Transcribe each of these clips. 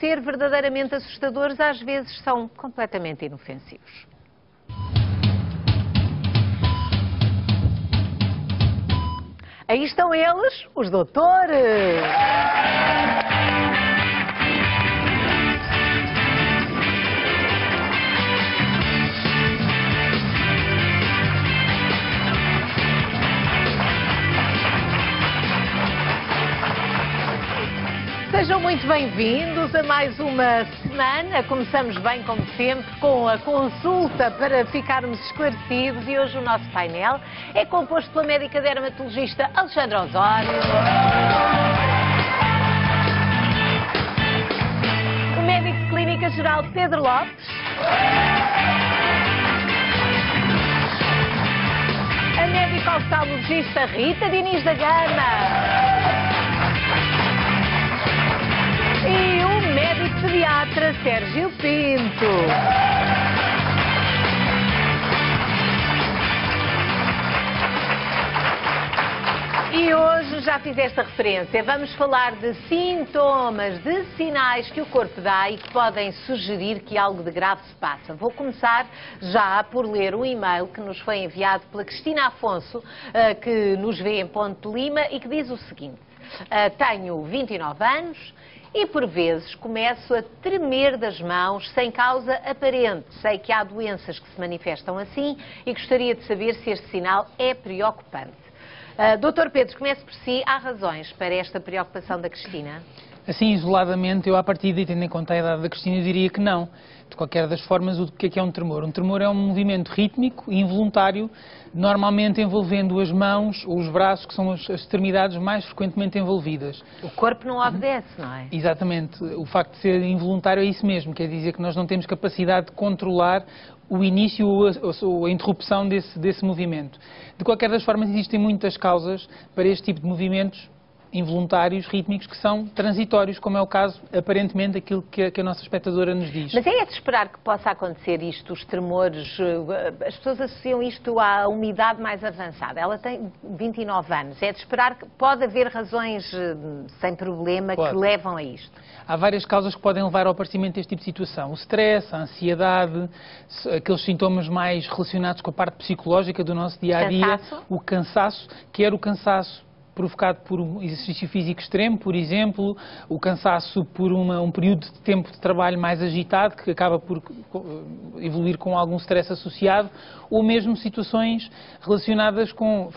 ser verdadeiramente assustadores, às vezes são completamente inofensivos. Aí estão eles, os doutores! Sejam muito bem-vindos a mais uma semana. Começamos bem, como sempre, com a consulta para ficarmos esclarecidos e hoje o nosso painel é composto pela médica dermatologista Alexandra Osório, o médico de clínica geral Pedro Lopes, a médica oftalmologista Rita Diniz da Gama e o médico pediatra Sérgio Pinto. E hoje já fiz esta referência. Vamos falar de sintomas, de sinais que o corpo dá e que podem sugerir que algo de grave se passa. Vou começar já por ler um e-mail que nos foi enviado pela Cristina Afonso, que nos vê em Ponte de Lima e que diz o seguinte: tenho 29 anos e por vezes começo a tremer das mãos sem causa aparente. Sei que há doenças que se manifestam assim e gostaria de saber se este sinal é preocupante. Dr. Pedro, comece por si. Há razões para esta preocupação da Cristina? Assim, isoladamente, eu à partida, e tendo em conta a idade da Cristina, eu diria que não. De qualquer das formas, o que é um tremor? Um tremor é um movimento rítmico e involuntário, normalmente envolvendo as mãos ou os braços, que são as extremidades mais frequentemente envolvidas. O corpo não obedece, não é? Exatamente. O facto de ser involuntário é isso mesmo, quer dizer que nós não temos capacidade de controlar o início ou a interrupção desse movimento. De qualquer das formas, existem muitas causas para este tipo de movimentos involuntários, rítmicos, que são transitórios, como é o caso, aparentemente, daquilo que a nossa espectadora nos diz. Mas é de esperar que possa acontecer isto, os tremores, as pessoas associam isto à umidade mais avançada. Ela tem 29 anos, é de esperar que pode haver razões sem problema que levam a isto? Há várias causas que podem levar ao aparecimento deste tipo de situação. O stress, a ansiedade, aqueles sintomas mais relacionados com a parte psicológica do nosso dia-a-dia, o cansaço, quer o cansaço provocado por um exercício físico extremo, por exemplo, o cansaço por um período de tempo de trabalho mais agitado, que acaba por evoluir com algum stress associado, ou mesmo situações relacionadas com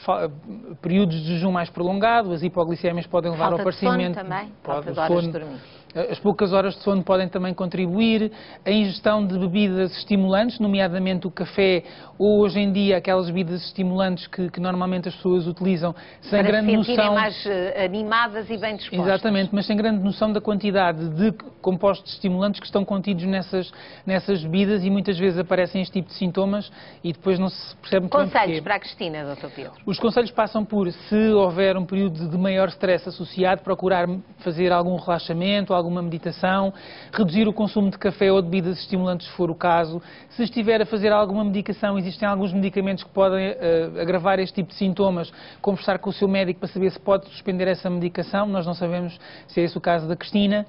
períodos de jejum mais prolongado. As hipoglicémias podem levar ao aparecimento. Falta de sono também, falta de horas de dormir. As poucas horas de sono podem também contribuir, a ingestão de bebidas estimulantes, nomeadamente o café, ou hoje em dia aquelas bebidas estimulantes que normalmente as pessoas utilizam sem grande noção... Para se sentirem mais animadas e bem dispostas. Exatamente, mas sem grande noção da quantidade de compostos estimulantes que estão contidos nessas bebidas, e muitas vezes aparecem este tipo de sintomas e depois não se percebe muito bem porquê. Conselhos para a Cristina, Dr. Pedro? Os conselhos passam por, se houver um período de maior stress associado, procurar fazer algum relaxamento, alguma meditação, reduzir o consumo de café ou de bebidas estimulantes, se for o caso. Se estiver a fazer alguma medicação, existem alguns medicamentos que podem agravar este tipo de sintomas, conversar com o seu médico para saber se pode suspender essa medicação. Nós não sabemos se é esse o caso da Cristina.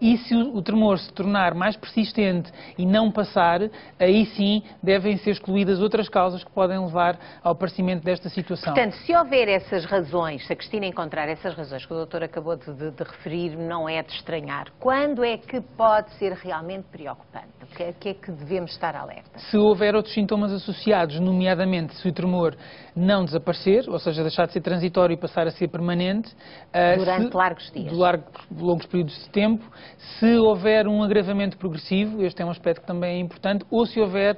E se o tremor se tornar mais persistente e não passar, aí sim devem ser excluídas outras causas que podem levar ao aparecimento desta situação. Portanto, se houver essas razões, se a Cristina encontrar essas razões que o doutor acabou de referir, não é de estranhar. Quando é que pode ser realmente preocupante? O que é que devemos estar alerta? Se houver outros sintomas associados, nomeadamente se o tremor não desaparecer, ou seja, deixar de ser transitório e passar a ser permanente... Durante largos dias. Longos períodos de tempo. Se houver um agravamento progressivo, este é um aspecto que também é importante, ou se houver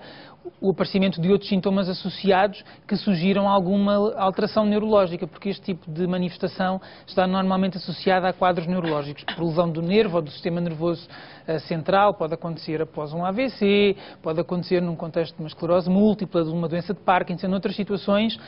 o aparecimento de outros sintomas associados que sugiram alguma alteração neurológica, porque este tipo de manifestação está normalmente associada a quadros neurológicos, por lesão do nervo ou do sistema nervoso central. Pode acontecer após um AVC, pode acontecer num contexto de uma esclerose múltipla, de uma doença de Parkinson, outras situações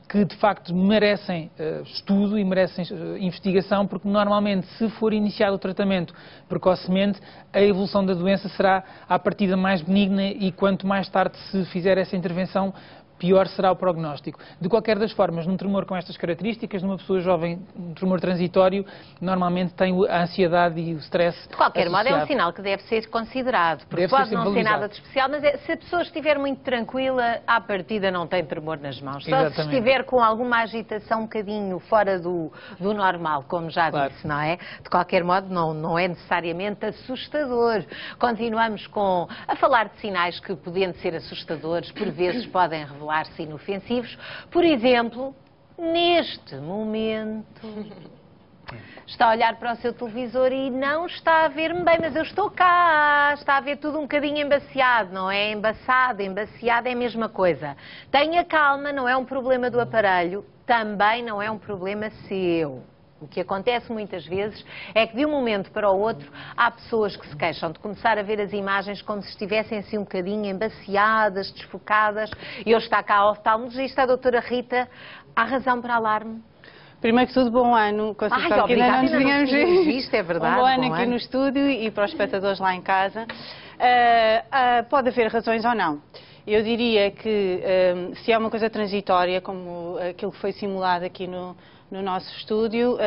que de facto merecem estudo e merecem investigação, porque normalmente, se for iniciado o tratamento precocemente, a evolução da doença será à partida mais benigna, e quanto mais tarde se fizer essa intervenção, pior será o prognóstico. De qualquer das formas, num tremor com estas características, numa pessoa jovem, um tremor transitório, normalmente tem a ansiedade e o stress. De qualquer modo, é um associado. sinal que deve ser considerado, porque Deve pode ser não ser valorizado. nada de especial, mas se a pessoa estiver muito tranquila, à partida não tem tremor nas mãos. Só Exatamente. se estiver com alguma agitação um bocadinho fora do normal, como já Claro. disse, não é? De qualquer modo, não é necessariamente assustador. Continuamos a falar de sinais que, podendo ser assustadores, por vezes podem revelar-se inofensivos. Por exemplo, neste momento, está a olhar para o seu televisor e não está a ver-me bem, mas eu estou cá, está a ver tudo um bocadinho embaciado, não é? Embaçado, embaciado é a mesma coisa. Tenha calma, não é um problema do aparelho, também não é um problema seu. O que acontece muitas vezes é que de um momento para o outro há pessoas que se queixam de começar a ver as imagens como se estivessem assim um bocadinho embaciadas, desfocadas. E hoje está cá a oftalmologista, a doutora Rita. Há razão para alarme? Primeiro que tudo, bom ano. Constituição, que ainda não nos tínhamos visto. É verdade. Bom ano aqui no estúdio e para os espectadores lá em casa. Pode haver razões ou não. Eu diria que se é uma coisa transitória, como aquilo que foi simulado aqui no nosso estúdio,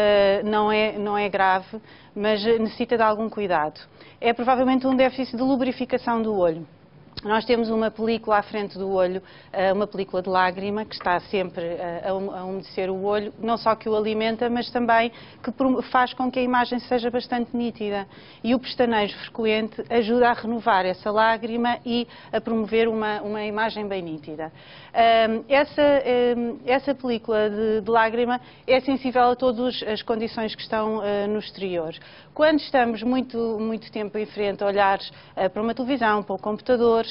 não é grave, mas necessita de algum cuidado. É provavelmente um déficit de lubrificação do olho. Nós temos uma película à frente do olho, uma película de lágrima, que está sempre a umedecer o olho, não só que o alimenta, mas também que faz com que a imagem seja bastante nítida. E o pestanejo frequente ajuda a renovar essa lágrima e a promover uma imagem bem nítida. Essa película de lágrima é sensível a todas as condições que estão no exterior. Quando estamos muito tempo em frente a olhar para uma televisão, para o computador,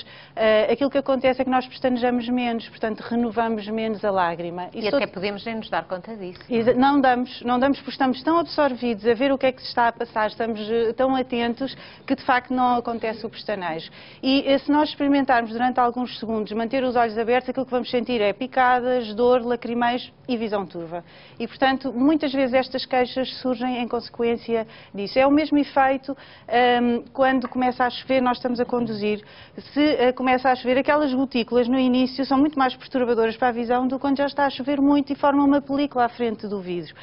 aquilo que acontece é que nós pestanejamos menos, portanto renovamos menos a lágrima. E até podemos nem nos dar conta disso. Não damos porque estamos tão absorvidos a ver o que é que se está a passar, estamos tão atentos que de facto não acontece o pestanejo. E se nós experimentarmos durante alguns segundos manter os olhos abertos, aquilo que vamos sentir é picadas, dor, lacrimeios e visão turva. E portanto muitas vezes estas queixas surgem em consequência disso. É o mesmo efeito quando começa a chover, nós estamos a conduzir. Se começa a chover, aquelas gotículas no início são muito mais perturbadoras para a visão do que quando já está a chover muito e formam uma película à frente do vidro.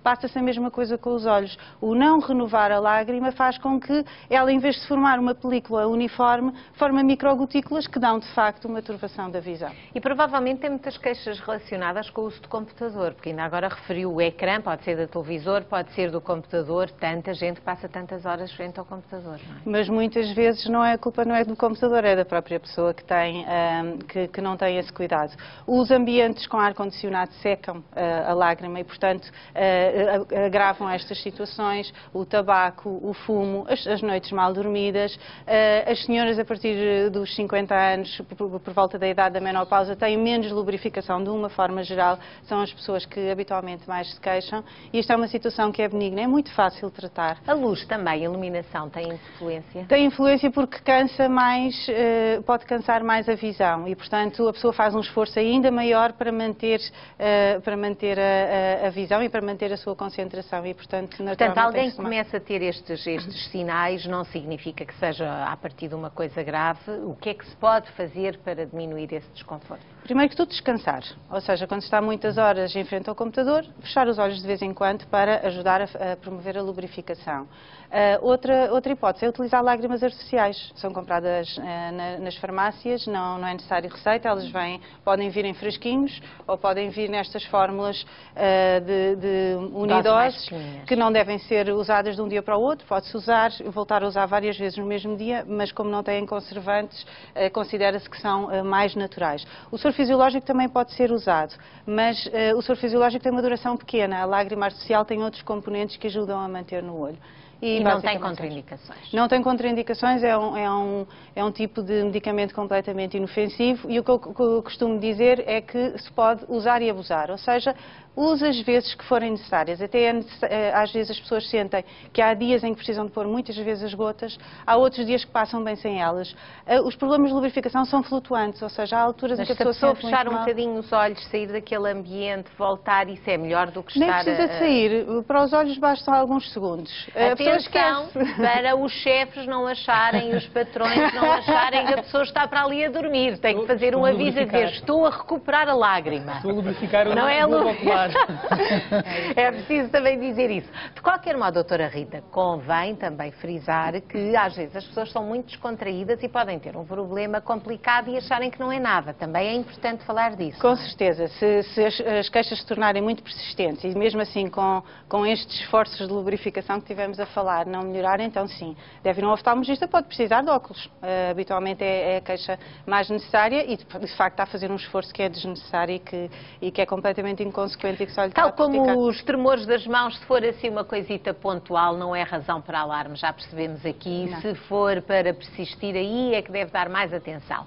Passa-se a mesma coisa com os olhos. O não renovar a lágrima faz com que ela, em vez de formar uma película uniforme, forma microgotículas que dão, de facto, uma turvação da visão. E provavelmente tem muitas queixas relacionadas com o uso do computador, porque ainda agora referiu o ecrã, pode ser do televisor, pode ser do computador, tanta gente passa tantas horas frente ao computador, não é? Mas muitas vezes a culpa não é do computador, é da própria pessoa que não tem esse cuidado. Os ambientes com ar-condicionado secam a lágrima e, portanto, agravam estas situações, o tabaco, o fumo, as noites mal dormidas. As senhoras a partir dos 50 anos, por volta da idade da menopausa, têm menos lubrificação de uma forma geral, são as pessoas que habitualmente mais se queixam e esta é uma situação que é benigna, é muito fácil de tratar. A luz também, a iluminação tem influência? Tem influência porque cansa mais, pode cansar mais a visão e, portanto, a pessoa faz um esforço ainda maior para manter a visão e para manter a sua concentração e, portanto, alguém que começa a ter estes sinais não significa que seja a partir de uma coisa grave. O que é que se pode fazer para diminuir esse desconforto? Primeiro que tudo, descansar. Ou seja, quando está muitas horas em frente ao computador, fechar os olhos de vez em quando para ajudar a promover a lubrificação. Outra hipótese é utilizar lágrimas artificiais. São compradas nas farmácias, não é necessário receita, elas podem vir em frasquinhos ou podem vir nestas fórmulas de unidoses que não devem ser usadas de um dia para o outro. Pode-se voltar a usar várias vezes no mesmo dia, mas como não têm conservantes, considera-se que são mais naturais. O soro fisiológico também pode ser usado, mas o soro fisiológico tem uma duração pequena. A lágrima artificial tem outros componentes que ajudam a manter no olho. E não tem contraindicações? Não tem contraindicações, é um tipo de medicamento completamente inofensivo e o que eu costumo dizer é que se pode usar e abusar, ou seja, use as vezes que forem necessárias. Até às vezes as pessoas sentem que há dias em que precisam de pôr muitas vezes as gotas, há outros dias que passam bem sem elas. Os problemas de lubrificação são flutuantes, ou seja, há alturas em que a pessoa sente fechar muito um mal. bocadinho os olhos, sair daquele ambiente, voltar, isso é melhor do que Nem estar precisa de sair, para os olhos bastam alguns segundos. A pessoa Atenção esquece. para os chefes não acharem, os patrões não acharem que a pessoa está para ali a dormir. Tem que fazer um aviso a dizer, estou a recuperar a lágrima. Estou a lubrificar o Não é globo ocular. É preciso também dizer isso. De qualquer modo, doutora Rita, convém também frisar que às vezes as pessoas são muito descontraídas e podem ter um problema complicado e acharem que não é nada. Também é importante falar disso. Com certeza, se as queixas se tornarem muito persistentes e mesmo assim com estes esforços de lubrificação que tivemos a falar não melhorarem, então sim, deve ir a um oftalmologista, pode precisar de óculos. Habitualmente é a queixa mais necessária e de facto está a fazer um esforço que é desnecessário e que é completamente inconsequente e que só lhe está a Tal como prejudicar. os tremores das mãos, se for assim uma coisita pontual, não é razão para alarme, já percebemos aqui. Não. Se for para persistir, aí é que deve dar mais atenção.